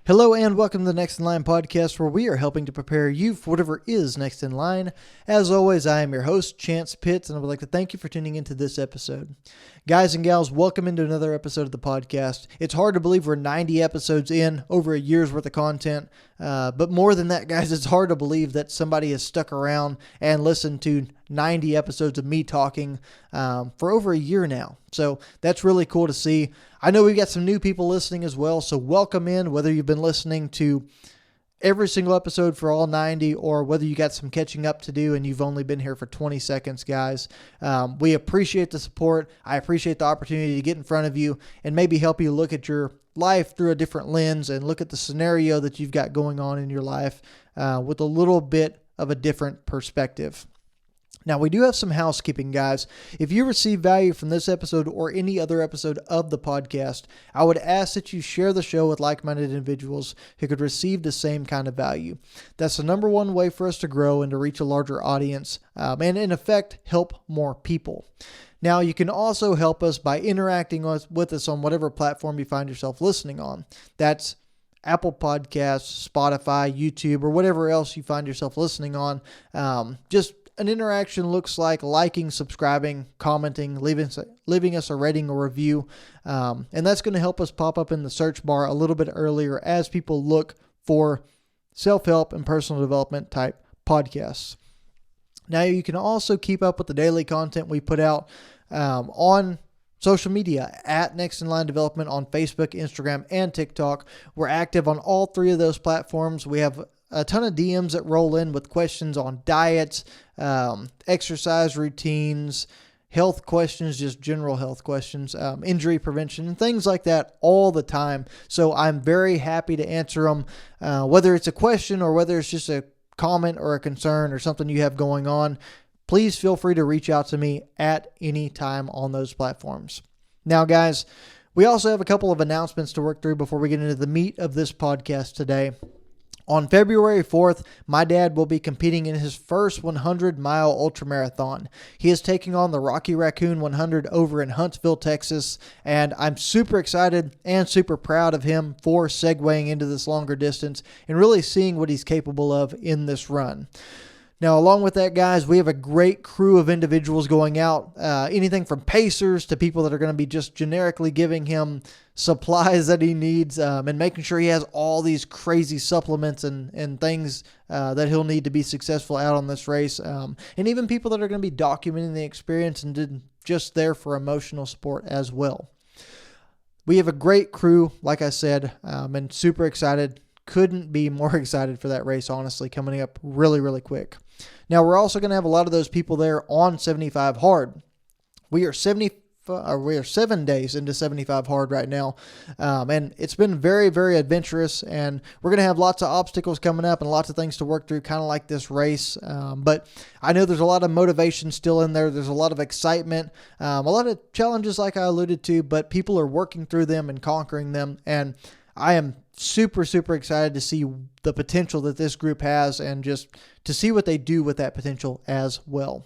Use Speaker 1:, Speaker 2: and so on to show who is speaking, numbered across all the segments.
Speaker 1: Hello and welcome to the Next in Line podcast, where we are helping to prepare you for whatever is next in line. As always, I am your host, Chance Pitts, and I would like to thank you for tuning into this episode. Guys and gals, welcome into another episode of the podcast. It's hard to believe we're 90 episodes in, over a year's worth of content, but more than that, guys, it's hard to believe that somebody has stuck around and listened to 90 episodes of me talking for over a year now. So that's really cool to see. I know we've got some new people listening as well, so welcome in, whether you've been listening to every single episode for all 90 or whether you got some catching up to do and you've only been here for 20 seconds, guys. We appreciate the support. I appreciate the opportunity to get in front of you and maybe help you look at your life through a different lens and look at the scenario that you've got going on in your life with a little bit of a different perspective. Now, we do have some housekeeping, guys. If you receive value from this episode or any other episode of the podcast, I would ask that you share the show with like-minded individuals who could receive the same kind of value. That's the number one way for us to grow and to reach a larger audience and, in effect, help more people. Now, you can also help us by interacting with us on whatever platform you find yourself listening on. That's Apple Podcasts, Spotify, YouTube, or whatever else you find yourself listening on. Just an interaction looks like liking, subscribing, commenting, leaving us a rating or review. And that's going to help us pop up in the search bar a little bit earlier as people look for self-help and personal development type podcasts. Now, you can also keep up with the daily content we put out on social media at Next in Line Development on Facebook, Instagram, and TikTok. We're active on all three of those platforms. We have a ton of DMs that roll in with questions on diets, exercise routines, health questions, just general health questions, injury prevention, and things like that all the time. So I'm very happy to answer them, whether it's a question or whether it's just a comment or a concern or something you have going on. Please feel free to reach out to me at any time on those platforms. Now, guys, we also have a couple of announcements to work through before we get into the meat of this podcast today. On February 4th, my dad will be competing in his first 100-mile ultramarathon. He is taking on the Rocky Raccoon 100 over in Huntsville, Texas, and I'm super excited and super proud of him for segueing into this longer distance and really seeing what he's capable of in this run. Now, along with that, guys, we have a great crew of individuals going out, anything from pacers to people that are going to be just generically giving him supplies that he needs and making sure he has all these crazy supplements and things that he'll need to be successful out on this race. And even people that are going to be documenting the experience and just there for emotional support as well. We have a great crew, like I said, and super excited. Couldn't be more excited for that race, honestly, coming up really, really quick. Now, we're also going to have a lot of those people there on 75 Hard. We are 7 days into 75 Hard right now, and it's been very, very adventurous, and we're going to have lots of obstacles coming up and lots of things to work through, kind of like this race, but I know there's a lot of motivation still in there. There's a lot of excitement, a lot of challenges like I alluded to, but people are working through them and conquering them, and I am super, super excited to see the potential that this group has and just to see what they do with that potential as well.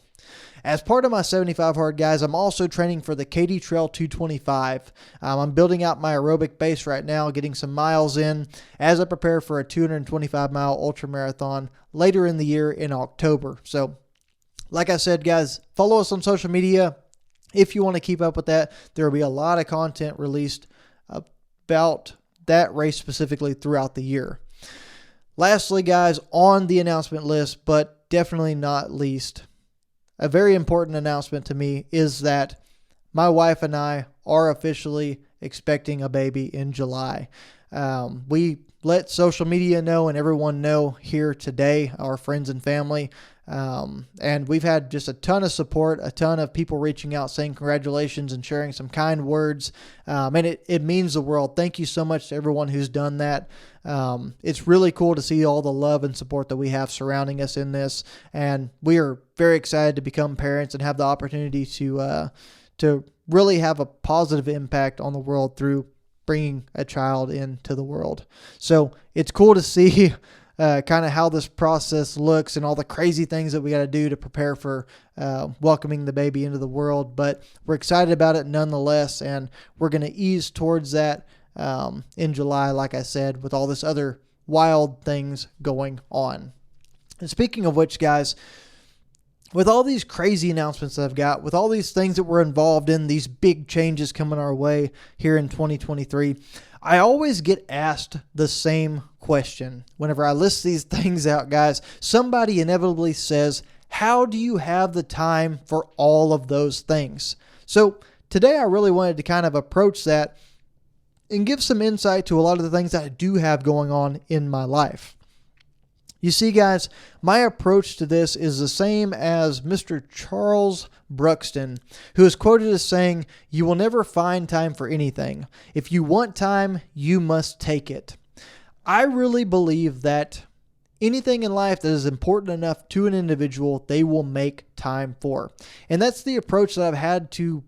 Speaker 1: As part of my 75 Hard, guys, I'm also training for the Katy Trail 225. I'm building out my aerobic base right now, getting some miles in as I prepare for a 225-mile ultramarathon later in the year in October. So, like I said, guys, follow us on social media if you want to keep up with that. There will be a lot of content released about that race specifically throughout the year. Lastly, guys, on the announcement list, but definitely not least, a very important announcement to me is that my wife and I are officially expecting a baby in July. We let social media know and everyone know here today, our friends and family. And we've had just a ton of support, a ton of people reaching out saying congratulations and sharing some kind words. And it means the world. Thank you so much to everyone who's done that. It's really cool to see all the love and support that we have surrounding us in this. And we are very excited to become parents and have the opportunity to really have a positive impact on the world through bringing a child into the world. So it's cool to see kind of how this process looks and all the crazy things that we got to do to prepare for welcoming the baby into the world. But we're excited about it nonetheless, and we're going to ease towards that in July, like I said, with all this other wild things going on. And speaking of which, guys, with all these crazy announcements that I've got, with all these things that we're involved in, these big changes coming our way here in 2023, I always get asked the same question. Whenever I list these things out, guys, somebody inevitably says, how do you have the time for all of those things? So today I really wanted to kind of approach that and give some insight to a lot of the things that I do have going on in my life. You see, guys, my approach to this is the same as Mr. Charles Bruxton, who is quoted as saying, "You will never find time for anything. If you want time, you must take it." I really believe that anything in life that is important enough to an individual, they will make time for. And that's the approach that I've had to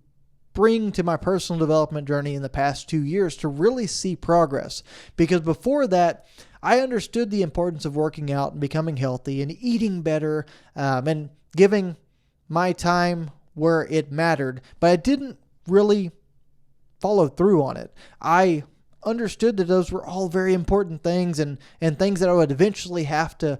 Speaker 1: bring to my personal development journey in the past 2 years to really see progress. Because before that, I understood the importance of working out and becoming healthy and eating better and giving my time where it mattered, but I didn't really follow through on it. I understood that those were all very important things and things that I would eventually have to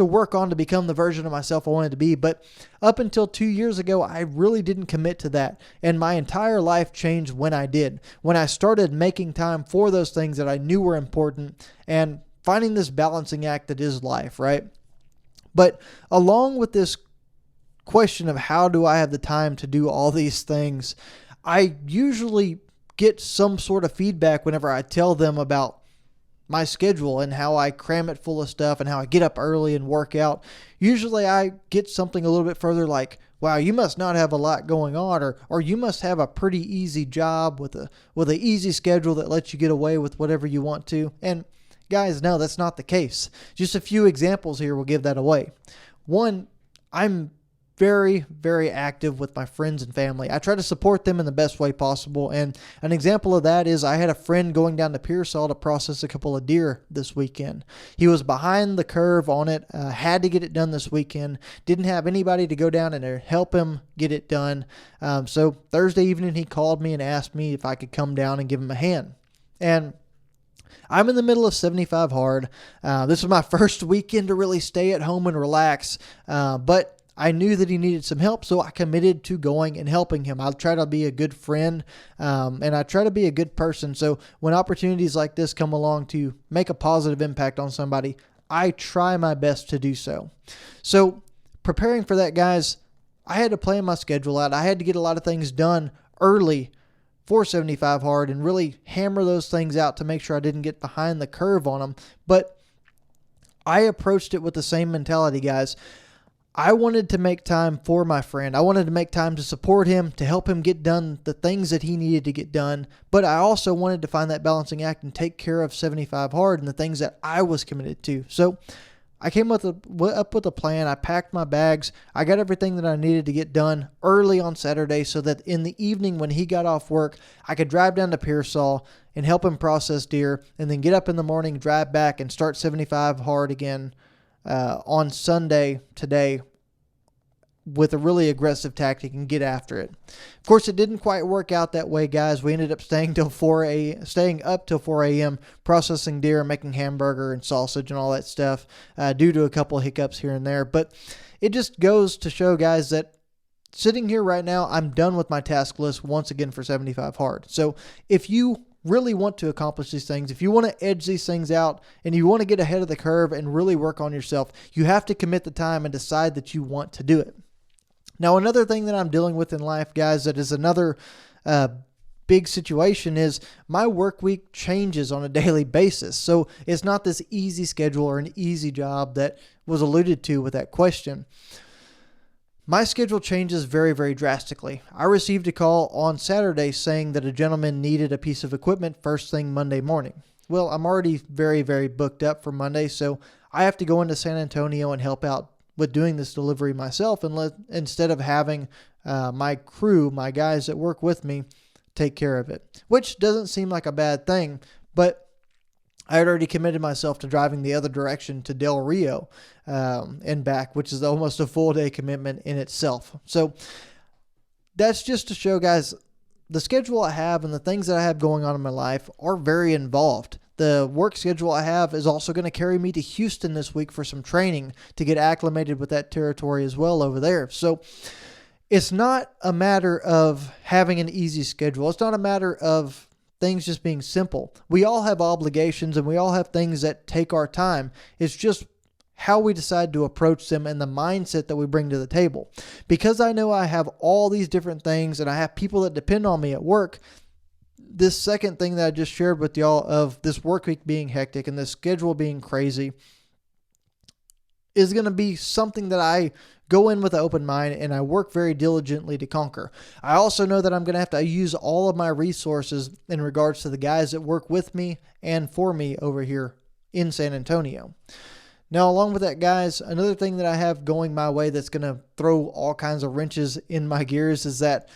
Speaker 1: work on to become the version of myself I wanted to be. But up until 2 years ago, I really didn't commit to that. And my entire life changed when I did. When I started making time for those things that I knew were important and finding this balancing act that is life, right? But along with this question of how do I have the time to do all these things, I usually get some sort of feedback whenever I tell them about my schedule and how I cram it full of stuff and how I get up early and work out. Usually I get something a little bit further like, wow, you must not have a lot going on, or you must have a pretty easy job with an easy schedule that lets you get away with whatever you want to. And guys, no, that's not the case. Just a few examples here will give that away. One, I'm very, very active with my friends and family. I try to support them in the best way possible. And an example of that is I had a friend going down to Pearsall to process a couple of deer this weekend. He was behind the curve on it, had to get it done this weekend, didn't have anybody to go down and help him get it done. So Thursday evening, he called me and asked me if I could come down and give him a hand. And I'm in the middle of 75 hard. This was my first weekend to really stay at home and relax. But I knew that he needed some help, so I committed to going and helping him. I try to be a good friend, and I try to be a good person. So when opportunities like this come along to make a positive impact on somebody, I try my best to do so. So preparing for that, guys, I had to plan my schedule out. I had to get a lot of things done early for 75 hard and really hammer those things out to make sure I didn't get behind the curve on them. But I approached it with the same mentality, guys. I wanted to make time for my friend. I wanted to make time to support him, to help him get done the things that he needed to get done. But I also wanted to find that balancing act and take care of 75 hard and the things that I was committed to. So I came up with a plan. I packed my bags. I got everything that I needed to get done early on Saturday so that in the evening when he got off work, I could drive down to Pearsall and help him process deer and then get up in the morning, drive back, and start 75 hard again on Sunday today with a really aggressive tactic and get after it. Of course, it didn't quite work out that way, guys. We ended up staying up till 4 a.m. processing deer, making hamburger and sausage and all that stuff due to a couple of hiccups here and there. But it just goes to show, guys, that sitting here right now, I'm done with my task list once again for 75 hard. So if you really want to accomplish these things, if you want to edge these things out and you want to get ahead of the curve and really work on yourself, you have to commit the time and decide that you want to do it. Now, another thing that I'm dealing with in life, guys, that is another big situation is my work week changes on a daily basis. So it's not this easy schedule or an easy job that was alluded to with that question. My schedule changes very, very drastically. I received a call on Saturday saying that a gentleman needed a piece of equipment first thing Monday morning. Well, I'm already very, very booked up for Monday, so I have to go into San Antonio and help out with doing this delivery myself instead of having my crew, my guys that work with me, take care of it, which doesn't seem like a bad thing, but I had already committed myself to driving the other direction to Del Rio and back, which is almost a full day commitment in itself. So that's just to show, guys, the schedule I have and the things that I have going on in my life are very involved. The work schedule I have is also going to carry me to Houston this week for some training to get acclimated with that territory as well over there. So it's not a matter of having an easy schedule. It's not a matter of things just being simple. We all have obligations and we all have things that take our time. It's just how we decide to approach them and the mindset that we bring to the table. Because I know I have all these different things and I have people that depend on me at work, this second thing that I just shared with y'all of this work week being hectic and this schedule being crazy is going to be something that I go in with an open mind and I work very diligently to conquer. I also know that I'm going to have to use all of my resources in regards to the guys that work with me and for me over here in San Antonio. Now, along with that, guys, another thing that I have going my way that's going to throw all kinds of wrenches in my gears is that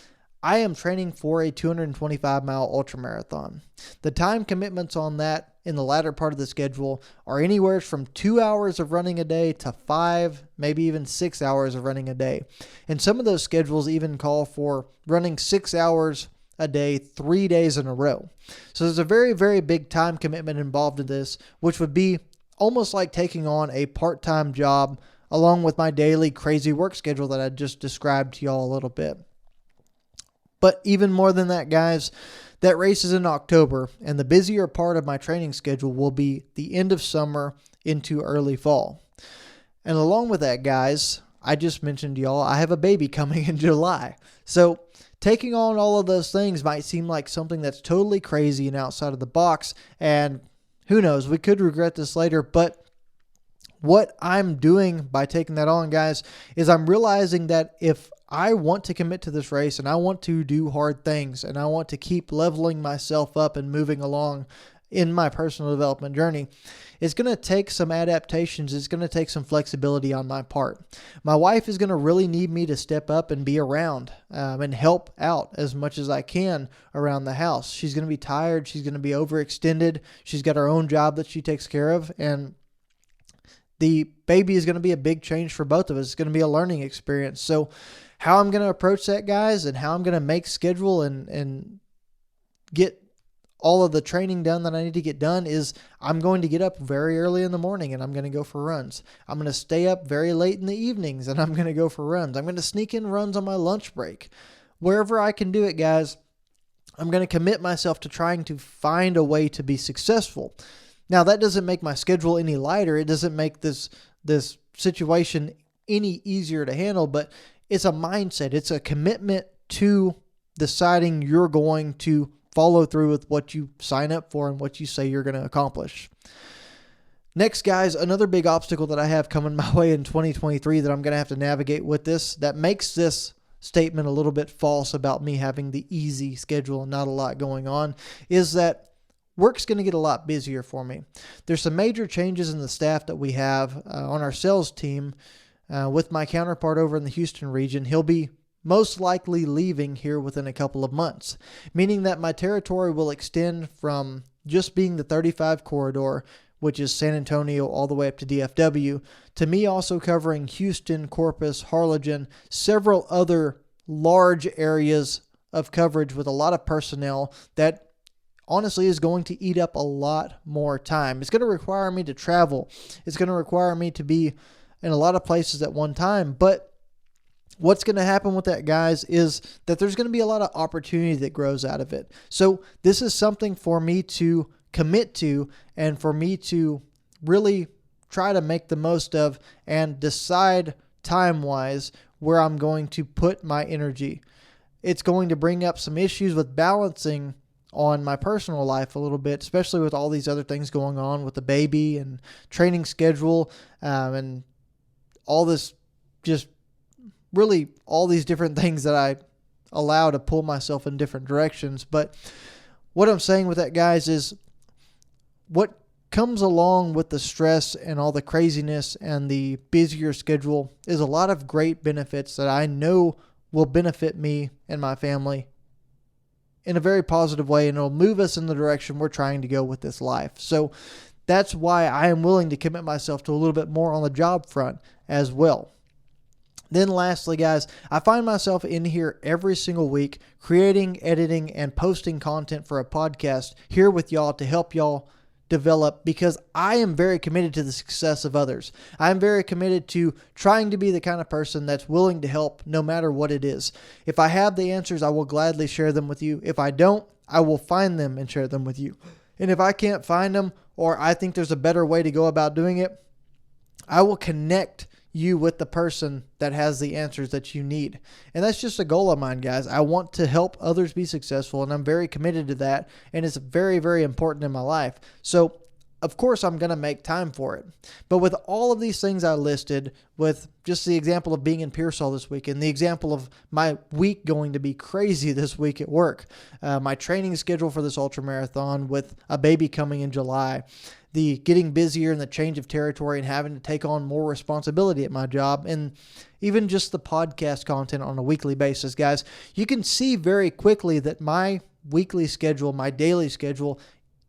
Speaker 1: I am training for a 225-mile ultramarathon. The time commitments on that in the latter part of the schedule are anywhere from 2 hours of running a day to 5, maybe even 6 hours of running a day. And some of those schedules even call for running 6 hours a day, 3 days in a row. So there's a very, very big time commitment involved in this, which would be almost like taking on a part-time job along with my daily crazy work schedule that I just described to y'all a little bit. But even more than that, guys, that race is in October, and the busier part of my training schedule will be the end of summer into early fall. And along with that, guys, I just mentioned to y'all, I have a baby coming in July. So taking on all of those things might seem like something that's totally crazy and outside of the box, and who knows, we could regret this later, but what I'm doing by taking that on, guys, is I'm realizing that if I want to commit to this race and I want to do hard things and I want to keep leveling myself up and moving along in my personal development journey, it's going to take some adaptations. It's going to take some flexibility on my part. My wife is going to really need me to step up and be around and help out as much as I can around the house. She's going to be tired. She's going to be overextended. She's got her own job that she takes care of, and the baby is going to be a big change for both of us. It's going to be a learning experience. So how I'm going to approach that, guys, and how I'm going to make schedule and get all of the training done that I need to get done is I'm going to get up very early in the morning and I'm going to go for runs. I'm going to stay up very late in the evenings and I'm going to go for runs. I'm going to sneak in runs on my lunch break. Wherever I can do it, guys, I'm going to commit myself to trying to find a way to be successful. Now, that doesn't make my schedule any lighter. It doesn't make this situation any easier to handle, but it's a mindset. It's a commitment to deciding you're going to follow through with what you sign up for and what you say you're going to accomplish. Next, guys, another big obstacle that I have coming my way in 2023 that I'm going to have to navigate with this, that makes this statement a little bit false about me having the easy schedule and not a lot going on, is that work's going to get a lot busier for me. There's some major changes in the staff that we have on our sales team with my counterpart over in the Houston region. He'll be most likely leaving here within a couple of months, meaning that my territory will extend from just being the 35 corridor, which is San Antonio all the way up to DFW, to me also covering Houston, Corpus, Harlingen, several other large areas of coverage with a lot of personnel that honestly is going to eat up a lot more time. It's going to require me to travel. It's going to require me to be in a lot of places at one time. But what's going to happen with that, guys, is that there's going to be a lot of opportunity that grows out of it. So this is something for me to commit to and for me to really try to make the most of and decide time-wise where I'm going to put my energy. It's going to bring up some issues with balancing on my personal life a little bit, especially with all these other things going on with the baby and training schedule and all this, just really all these different things that I allow to pull myself in different directions. But what I'm saying with that, guys, is what comes along with the stress and all the craziness and the busier schedule is a lot of great benefits that I know will benefit me and my family in a very positive way, and it'll move us in the direction we're trying to go with this life. So that's why I am willing to commit myself to a little bit more on the job front as well. Then lastly, guys, I find myself in here every single week creating, editing, and posting content for a podcast here with y'all to help y'all develop, because I am very committed to the success of others. I'm very committed to trying to be the kind of person that's willing to help no matter what it is. If I have the answers, I will gladly share them with you. If I don't, I will find them and share them with you. And if I can't find them, or I think there's a better way to go about doing it, I will connect you with the person that has the answers that you need. And that's just a goal of mine, guys. I want to help others be successful, and I'm very committed to that, and it's very, very important in my life. So, of course, I'm going to make time for it. But with all of these things I listed, with just the example of being in Pearsall this week, and the example of my week going to be crazy this week at work, my training schedule for this ultramarathon with a baby coming in July, the getting busier and the change of territory and having to take on more responsibility at my job, and even just the podcast content on a weekly basis, guys, you can see very quickly that my weekly schedule, my daily schedule,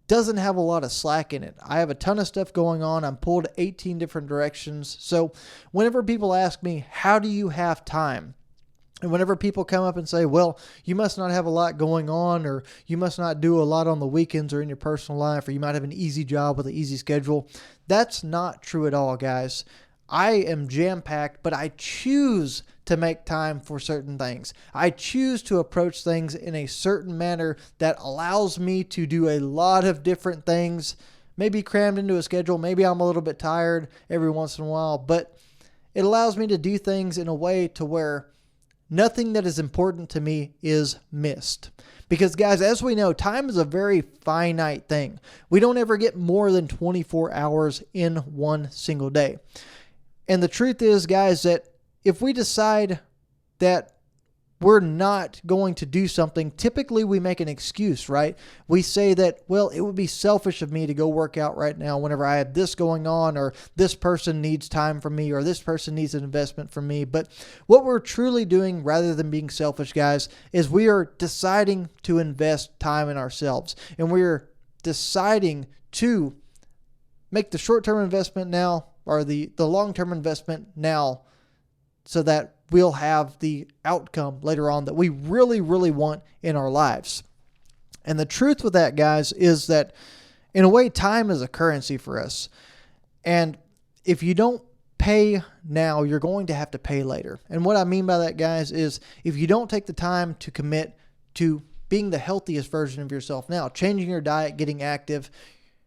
Speaker 1: doesn't have a lot of slack in it. I have a ton of stuff going on. I'm pulled 18 different directions. So whenever people ask me, how do you have time? And whenever people come up and say, well, you must not have a lot going on, or you must not do a lot on the weekends or in your personal life, or you might have an easy job with an easy schedule, that's not true at all, guys. I am jam-packed, but I choose to make time for certain things. I choose to approach things in a certain manner that allows me to do a lot of different things, maybe crammed into a schedule. Maybe I'm a little bit tired every once in a while, but it allows me to do things in a way to where nothing that is important to me is missed. Because, guys, as we know, time is a very finite thing. We don't ever get more than 24 hours in one single day. And the truth is, guys, that if we decide that we're not going to do something, typically we make an excuse, right? We say that, well, it would be selfish of me to go work out right now whenever I have this going on, or this person needs time from me, or this person needs an investment from me. But what we're truly doing, rather than being selfish, guys, is we are deciding to invest time in ourselves. And we're deciding to make the short-term investment now, or the long-term investment now, so that we'll have the outcome later on that we really, really want in our lives. And the truth with that, guys, is that in a way, time is a currency for us. And if you don't pay now, you're going to have to pay later. And what I mean by that, guys, is if you don't take the time to commit to being the healthiest version of yourself now, changing your diet, getting active,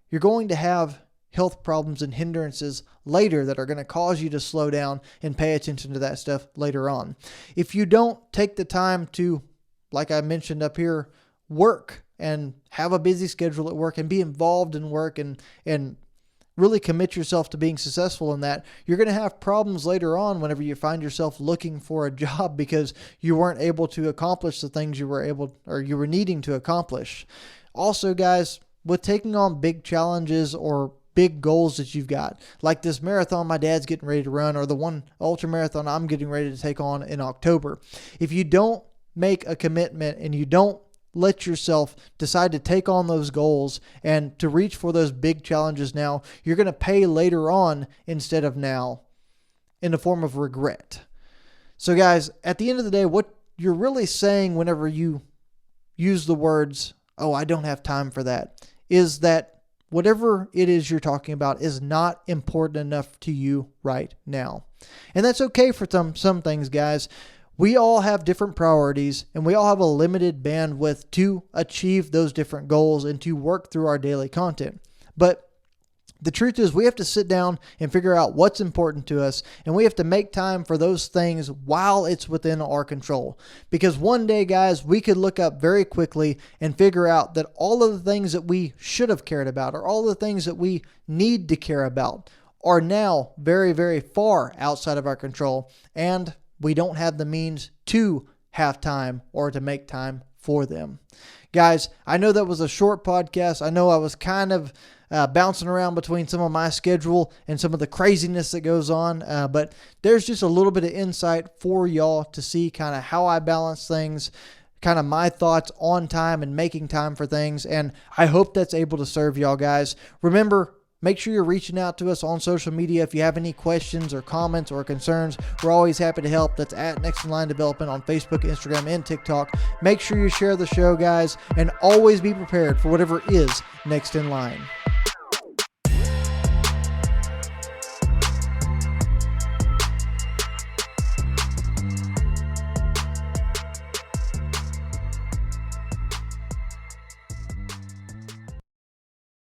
Speaker 1: you're going to have health problems and hindrances later that are going to cause you to slow down and pay attention to that stuff later on. If you don't take the time to, like I mentioned up here, work and have a busy schedule at work and be involved in work and really commit yourself to being successful in that, you're going to have problems later on whenever you find yourself looking for a job because you weren't able to accomplish the things you were needing to accomplish. Also, guys, with taking on big challenges or big goals that you've got, like this marathon my dad's getting ready to run, or the one ultra marathon I'm getting ready to take on in October. If you don't make a commitment and you don't let yourself decide to take on those goals and to reach for those big challenges now, you're going to pay later on instead of now in the form of regret. So, guys, at the end of the day, what you're really saying whenever you use the words, oh, I don't have time for that, is that whatever it is you're talking about is not important enough to you right now. And that's okay for some things, guys. We all have different priorities, and we all have a limited bandwidth to achieve those different goals and to work through our daily content. But the truth is, we have to sit down and figure out what's important to us, and we have to make time for those things while it's within our control. Because one day, guys, we could look up very quickly and figure out that all of the things that we should have cared about, or all the things that we need to care about, are now very, very far outside of our control, and we don't have the means to have time or to make time for them. Guys, I know that was a short podcast. I know I was kind of bouncing around between some of my schedule and some of the craziness that goes on. But there's just a little bit of insight for y'all to see kind of how I balance things, kind of my thoughts on time and making time for things. And I hope that's able to serve y'all, guys. Remember, Make sure you're reaching out to us on social media if you have any questions or comments or concerns. We're always happy to help. That's at Next in Line Development on Facebook, Instagram, and TikTok. Make sure you share the show, guys, and always be prepared for whatever is next in line.